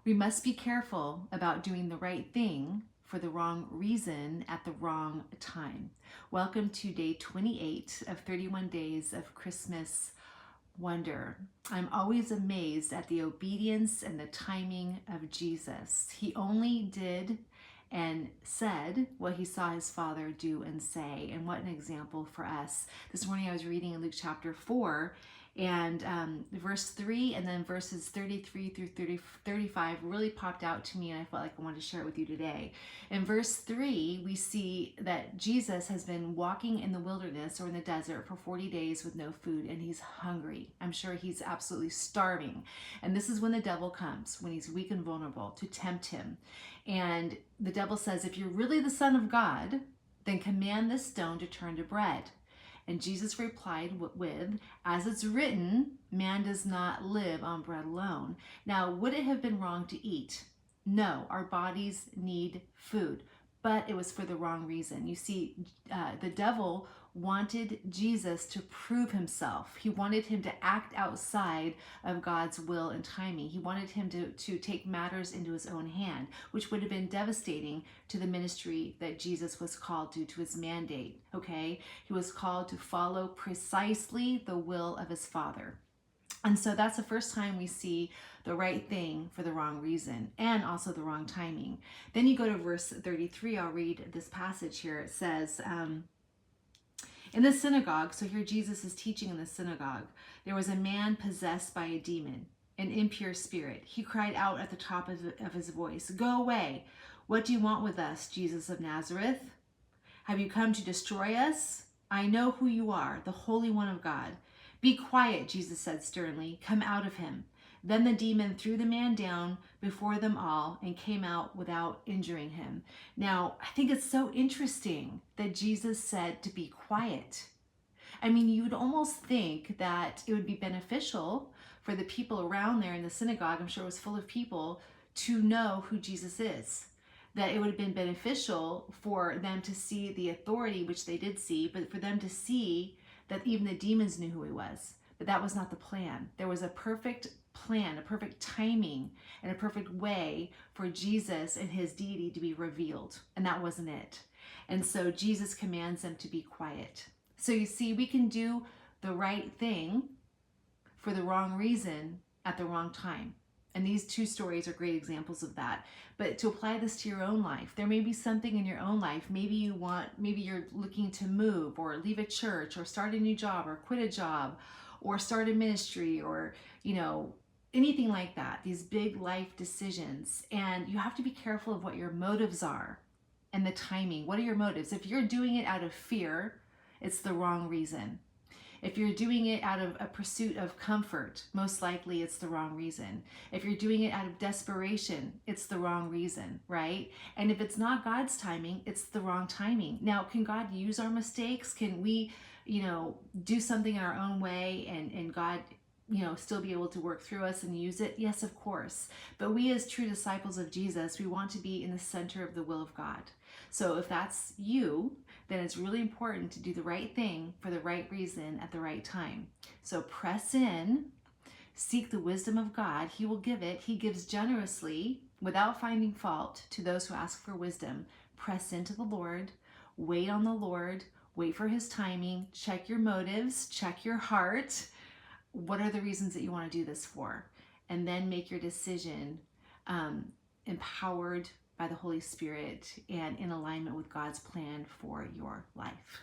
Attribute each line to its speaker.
Speaker 1: We must be careful about doing the right thing for the wrong reason at the wrong time. Welcome to day 28 of 31 days of Christmas wonder. I'm always amazed at the obedience and the timing of Jesus. He only did and said what he saw his Father do and say. And what an example for us. This morning I was reading in Luke chapter 4, and verse 3 and then verses 33 through 35 really popped out to me, and I felt like I wanted to share it with you today. In verse 3, we see that Jesus has been walking in the wilderness or in the desert for 40 days with no food, and he's hungry. I'm sure he's absolutely starving. And this is when the devil comes, when he's weak and vulnerable, to tempt him. And the devil says, if you're really the Son of God, then command this stone to turn to bread. And Jesus replied with, as it's written, man does not live on bread alone. Now, would it have been wrong to eat? No, our bodies need food, but it was for the wrong reason. You see, the devil wanted Jesus to prove himself. He wanted him to act outside of God's will and timing. He wanted him to take matters into his own hand, which would have been devastating to the ministry that Jesus was called to his mandate, okay? He was called to follow precisely the will of his Father. And so that's the first time we see the right thing for the wrong reason and also the wrong timing. Then you go to verse 33. I'll read this passage here. It says, in the synagogue, so here Jesus is teaching in the synagogue, there was a man possessed by a demon, an impure spirit. He cried out at the top of his voice, "Go away! What do you want with us, Jesus of Nazareth? Have you come to destroy us? I know who you are, the Holy One of God." "Be quiet," Jesus said sternly. "Come out of him." Then the demon threw the man down before them all and came out without injuring him. Now, I think it's so interesting that Jesus said to be quiet. I mean, you would almost think that it would be beneficial for the people around there in the synagogue, I'm sure it was full of people, to know who Jesus is. That it would have been beneficial for them to see the authority, which they did see, but for them to see that even the demons knew who he was. But that was not the plan. There was a perfect plan, a perfect timing, and a perfect way for Jesus and his deity to be revealed. And that wasn't it. And so Jesus commands them to be quiet. So you see, we can do the right thing for the wrong reason at the wrong time. And these two stories are great examples of that. But to apply this to your own life, there may be something in your own life. Maybe you're looking to move or leave a church or start a new job or quit a job or start a ministry or, anything like that. These big life decisions. And you have to be careful of what your motives are and the timing. What are your motives? If you're doing it out of fear, it's the wrong reason. If you're doing it out of a pursuit of comfort, most likely it's the wrong reason. If you're doing it out of desperation, it's the wrong reason, right? And if it's not God's timing, it's the wrong timing. Now, can God use our mistakes? Can we, do something in our own way and God, still be able to work through us and use it? Yes, of course. But we as true disciples of Jesus, we want to be in the center of the will of God. So if that's you, then it's really important to do the right thing for the right reason at the right time. So press in, seek the wisdom of God. He will give it. He gives generously without finding fault to those who ask for wisdom. Press into the Lord, wait on the Lord, wait for his timing, check your motives, check your heart. What are the reasons that you want to do this for? And then make your decision empowered by the Holy Spirit and in alignment with God's plan for your life.